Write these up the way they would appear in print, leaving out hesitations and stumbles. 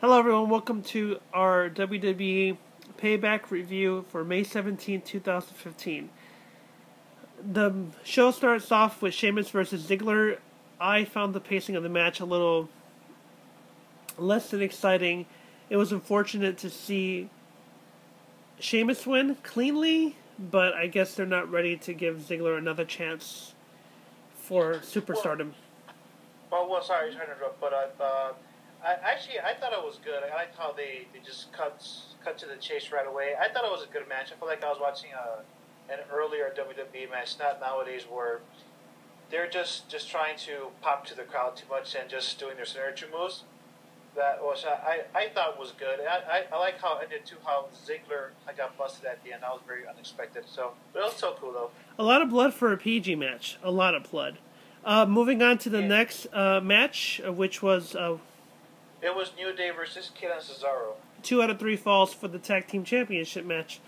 Hello everyone, welcome to our WWE Payback review for May 17, 2015. The show starts off with Sheamus versus Ziggler. I found the pacing of the match a little less than exciting. It was unfortunate to see Sheamus win cleanly, but I guess they're not ready to give Ziggler another chance for superstardom. Sorry to interrupt, but I thought it was good. I liked how they just cut to the chase right away. I thought it was a good match. I felt like I was watching an earlier WWE match, not nowadays where they're just trying to pop to the crowd too much and just doing their signature moves. That was I thought was good. I like how it ended too. How Ziggler got busted at the end. That was very unexpected. But it was so cool though. A lot of blood for a PG match. A lot of blood. Moving on to the next match, which was it was New Day versus Kid and Cesaro. 2 out of 3 falls for the tag team championship match.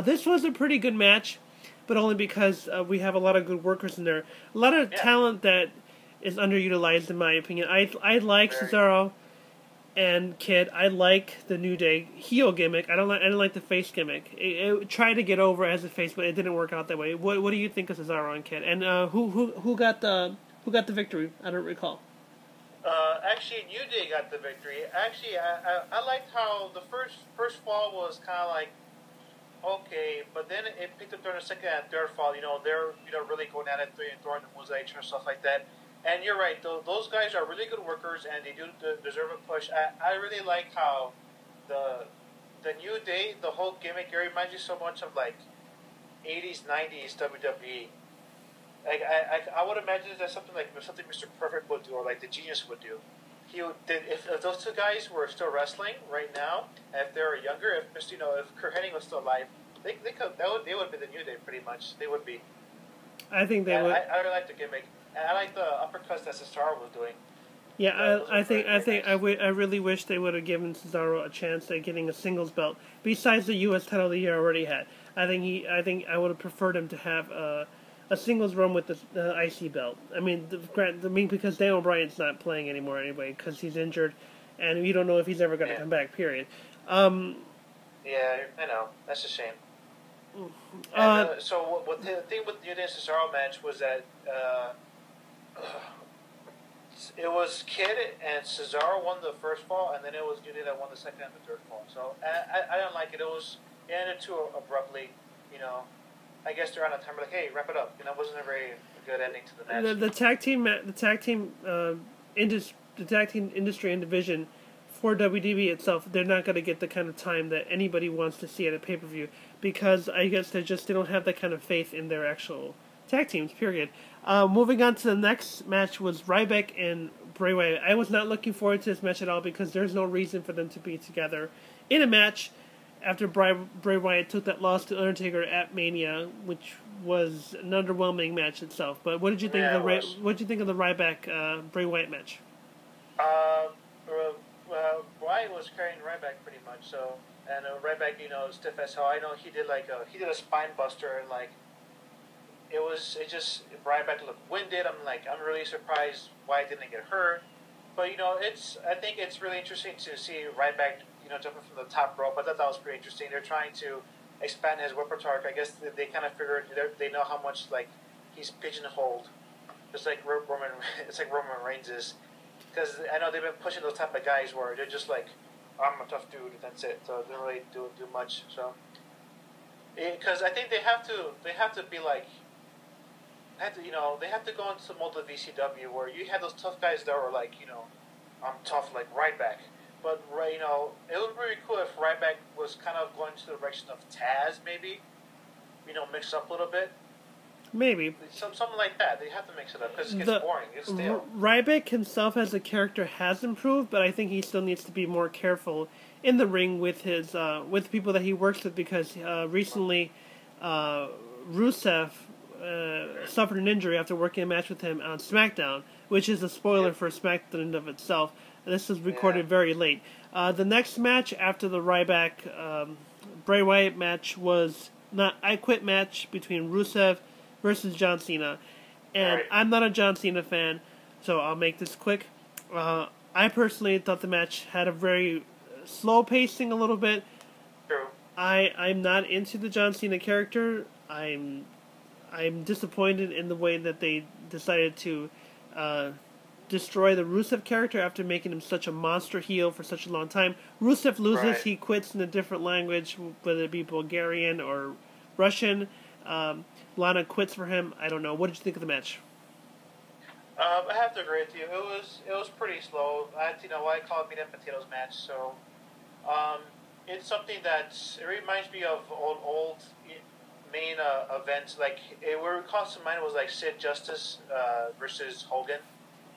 This was a pretty good match, but only because we have a lot of good workers in there. A lot of talent that is underutilized, in my opinion. I like Cesaro and Kid. I like the New Day heel gimmick. I didn't like the face gimmick. It tried to get over as a face, but it didn't work out that way. What do you think of Cesaro and Kid? And who got the victory? I don't recall. Actually, New Day got the victory. Actually, I liked how the first fall was kind of like okay, but then it picked up during the second and third fall. They're really going at it, throwing the moves at each other, stuff like that. And you're right; those guys are really good workers, and they do deserve a push. I really like how the New Day, the whole gimmick, it reminds you so much of like 80s, 90s WWE. Like I would imagine that's something Mr. Perfect would do, or like the Genius would do. If those two guys were still wrestling right now, and if they were younger, if Kurt Hennig was still alive, they would be the New Day pretty much. They would be. I think they would. I really like the gimmick, and I like the uppercuts that Cesaro was doing. Yeah, I really wish they would have given Cesaro a chance at getting a singles belt besides the U.S. title that he already had. I think I would have preferred him to have a singles run with the IC belt. I mean, because Daniel Bryan's not playing anymore anyway because he's injured, and you don't know if he's ever going to come back. Period. Yeah, I know. That's a shame. So what the thing with the New Day and Cesaro match was that it was Kid and Cesaro won the first fall, and then it was New Day that won the second and the third fall. So I didn't like it. It ended too abruptly. I guess they're on a time like, hey, wrap it up. It wasn't a very good ending to the match. The tag team industry and division for WWE itself, they're not going to get the kind of time that anybody wants to see at a pay-per-view because I guess they don't have that kind of faith in their actual tag teams. Period. Moving on to the next match was Ryback and Bray Wyatt. I was not looking forward to this match at all because there's no reason for them to be together in a match after Bray Wyatt took that loss to Undertaker at Mania, which was an underwhelming match itself. But what did you think of the Ryback Bray Wyatt match? Wyatt was carrying Ryback pretty much. So, and Ryback, stiff as hell. I know he did a spine buster, and Ryback looked winded. I'm really surprised Wyatt didn't get hurt. But I think it's really interesting to see Ryback jumping from the top rope. I thought that was pretty interesting. They're trying to expand his repertoire. I guess they kind of figured they know how much he's pigeonholed, just like Roman. It's like Roman Reigns is, because I know they've been pushing those type of guys where they're just like, I'm a tough dude. That's it. So they don't really do much. So because I think they have to be like. They have to go into the mold of VCW where you had those tough guys that were I'm tough like Ryback. But it would be really cool if Ryback was kind of going to the direction of Taz, maybe. Mix up a little bit. Maybe something like that. They have to mix it up because it gets boring. It's stale. Ryback himself as a character has improved, but I think he still needs to be more careful in the ring with his with people that he works with because recently Rusev suffered an injury after working a match with him on SmackDown, which is a spoiler for SmackDown in and of itself. This was recorded very late. The next match after the Ryback Bray Wyatt match was not I Quit match between Rusev versus John Cena. And I'm not a John Cena fan, so I'll make this quick. I personally thought the match had a very slow pacing a little bit. True. I'm not into the John Cena character. I'm disappointed in the way that they decided to destroy the Rusev character after making him such a monster heel for such a long time. Rusev loses, Right. he quits in a different language, whether it be Bulgarian or Russian. Lana quits for him. I don't know. What did you think of the match? I have to agree with you. It was pretty slow. I call it meat and potatoes match. So, it's something it reminds me of old main events. Like where it comes to mind was like Sid Justice versus Hogan,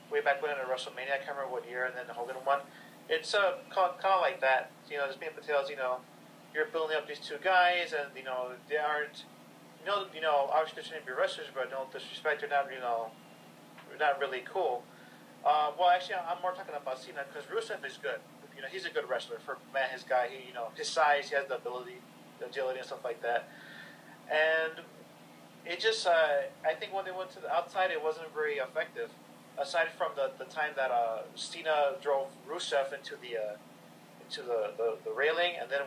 way back when in WrestleMania. I can't remember what year, and then Hogan won. It's kind of like that. Just meat and potatoes. You're building up these two guys, and they aren't. Obviously they're trying to be wrestlers, but don't disrespect. They're not. Not really cool. Well, actually, I'm more talking about Cena because Rusev is good. He's a good wrestler for his guy. His size, he has the ability, the agility, and stuff like that. And it just, I think when they went to the outside, it wasn't very effective. Aside from the time that Cena drove Rusev into the railing, and then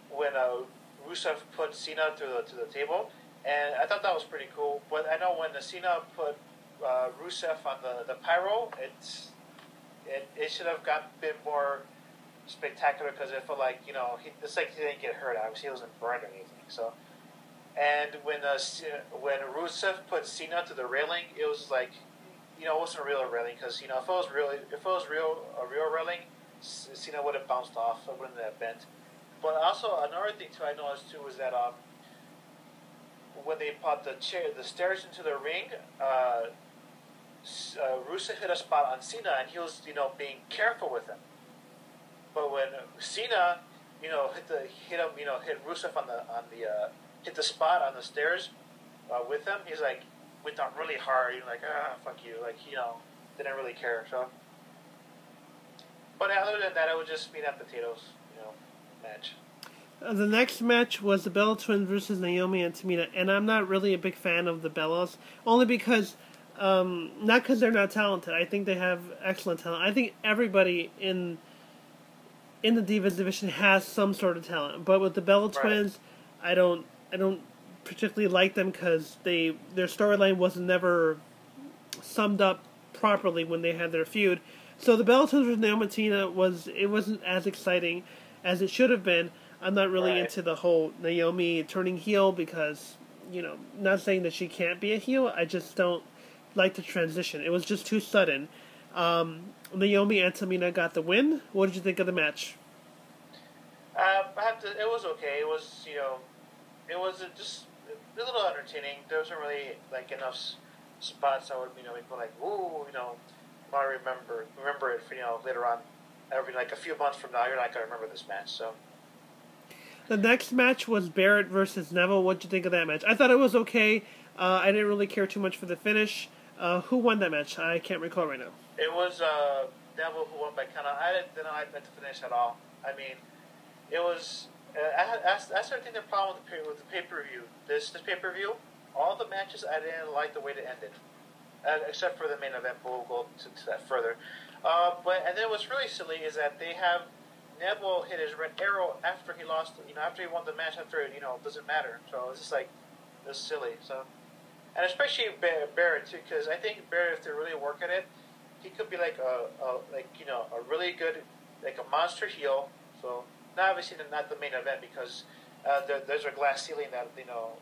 when Rusev put Cena to the table. And I thought that was pretty cool. But I know when Cena put Rusev on the pyro, it should have been more spectacular because it felt like it's like he didn't get hurt. Obviously, he wasn't burned or anything. So, and when Rusev put Cena to the railing, it was like it wasn't a real railing because if it was a real railing, Cena would have bounced off. It wouldn't have bent. But also another thing too I noticed too was that when they put the stairs into the ring, Rusev hit a spot on Cena, and he was, being careful with him. But when Cena, hit Rusev hit the spot on the stairs with him, he's like went down really hard. He's like, fuck you, like didn't really care. So, but other than that, it was just meat and potatoes, match. The next match was the Bella Twins versus Naomi and Tamina, and I'm not really a big fan of the Bellas, only because, not because they're not talented. I think they have excellent talent. I think everybody in the Divas division has some sort of talent, but with the Bella Twins, I don't particularly like them because their storyline was never summed up properly when they had their feud. So the Bella Twins versus Naomi and Tamina wasn't as exciting as it should have been. I'm not really into the whole Naomi turning heel because, not saying that she can't be a heel. I just don't like the transition. It was just too sudden. Naomi and Tamina got the win. What did you think of the match? It was okay. It was, it was just a little entertaining. There wasn't really enough spots that would, make people like, ooh, want to remember it for, later on. A few months from now, you're not going to remember this match, so. The next match was Barrett versus Neville. What did you think of that match? I thought it was okay. I didn't really care too much for the finish. Who won that match? I can't recall right now. It was Neville who won by kind of. I didn't like the finish at all. I mean, it was. I started thinking the problem with the pay-per-view. This pay-per-view, all the matches I didn't like the way they ended, except for the main event. But we'll go to that further. And then what's really silly is that they have Neville hit his red arrow after he lost. After he won the match. After it, doesn't matter. So it's just it's silly. So, and especially Barrett too, because I think Barrett, if they really work at it, he could be a really good, a monster heel. So, not obviously not the main event because there's a glass ceiling that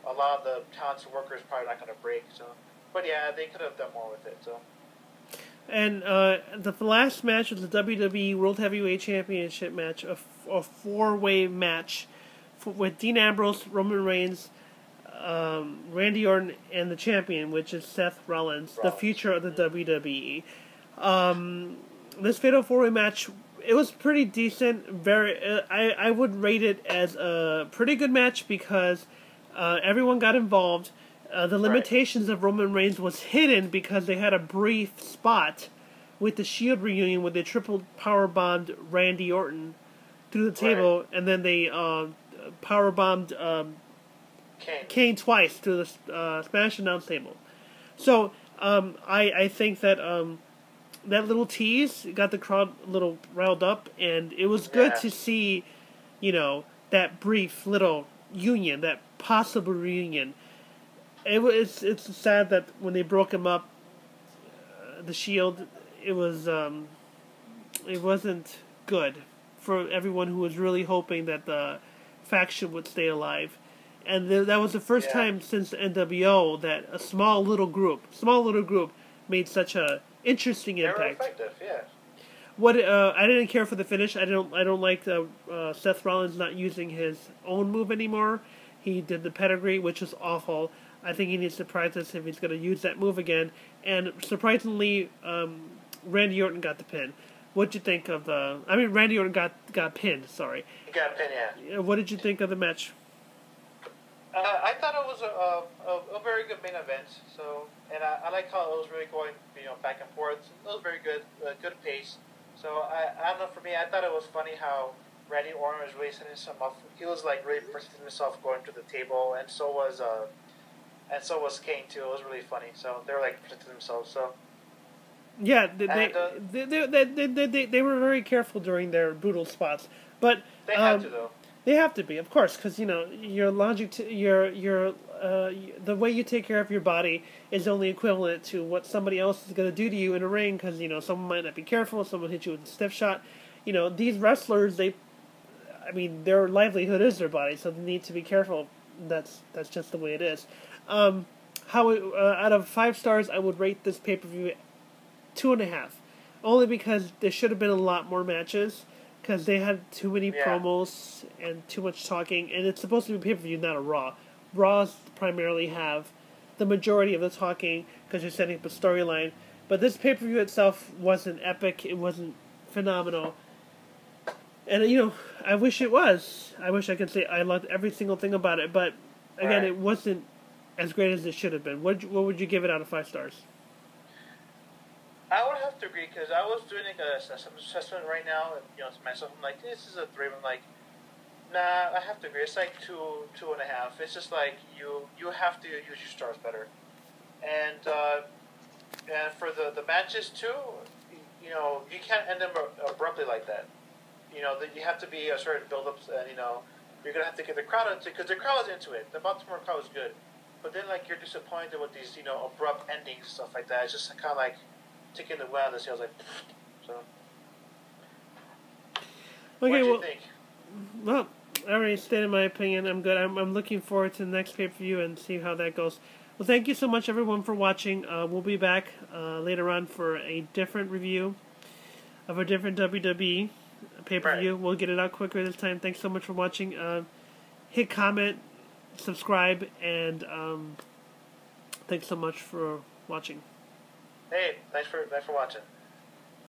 a lot of the talented workers probably not going to break. So, but yeah, they could have done more with it. So. And the last match was the WWE World Heavyweight Championship match, a four-way match with Dean Ambrose, Roman Reigns, Randy Orton, and the champion, which is Seth Rollins, the future of the WWE. This fatal four-way match, it was pretty decent. I would rate it as a pretty good match because everyone got involved. The limitations of Roman Reigns was hidden because they had a brief spot with the Shield reunion where they triple powerbombed Randy Orton through the table, and then they powerbombed Kane twice through the Smash Announce table. So I think that that little tease got the crowd a little riled up, and it was good to see, that brief little union, that possible reunion. It's sad that when they broke him up, the Shield, it wasn't good for everyone who was really hoping that the faction would stay alive. And that was the first time since the NWO that a small little group made such a interesting impact. They were effective, yeah. What I didn't care for the finish. I don't like Seth Rollins not using his own move anymore. He did the pedigree, which was awful. I think he needs to practice if he's going to use that move again. And surprisingly, Randy Orton got the pin. What'd you think of the... I mean, Randy Orton got pinned, sorry. He got pinned, yeah. What did you think of the match? I thought it was a very good main event. So, and I like how it was really going, back and forth. It was very good, good pace. So I don't know, for me, I thought it was funny how Randy Orton was really setting himself up. He was like really presenting himself going to the table, and so was Kane too. It was really funny. So they were like presenting themselves. So yeah, they were very careful during their brutal spots, but they had to though. They have to be, of course, because your logic, the way you take care of your body is only equivalent to what somebody else is going to do to you in a ring. Because someone might not be careful, someone hits you with a stiff shot. These wrestlers, their livelihood is their body, so they need to be careful. That's just the way it is. Out of 5 stars, I would rate this pay-per-view 2.5, only because there should have been a lot more matches. Because they had too many promos and too much talking, and it's supposed to be a pay-per-view, not a Raw. Raws primarily have the majority of the talking because you're setting up a storyline. But this pay-per-view itself wasn't epic. It wasn't phenomenal. And, I wish it was. I wish I could say I loved every single thing about it. But, again, It wasn't as great as it should have been. What would you give it out of 5 stars? I would have to agree, because I was doing an assessment right now, to myself. I'm like, this is a 3. I'm like, nah, I have to agree. It's like 2.5. It's just like you have to use your stars better, and for the matches too, you can't end them abruptly like that. That you have to be a certain build-ups, and you're gonna have to get the crowd into, because the crowd was into it. The Baltimore crowd was good, but then like you're disappointed with these abrupt endings and stuff like that. It's just kind of like taking the wind out of the sails, like, so. Okay, what do you think? Well, I already stated my opinion. I'm good. I'm looking forward to the next pay-per-view and see how that goes. Well, thank you so much, everyone, for watching. We'll be back later on for a different review of a different WWE pay-per-view. We'll get it out quicker this time. Thanks so much for watching. Hit comment, subscribe, and thanks so much for watching. Hey, thanks for watching.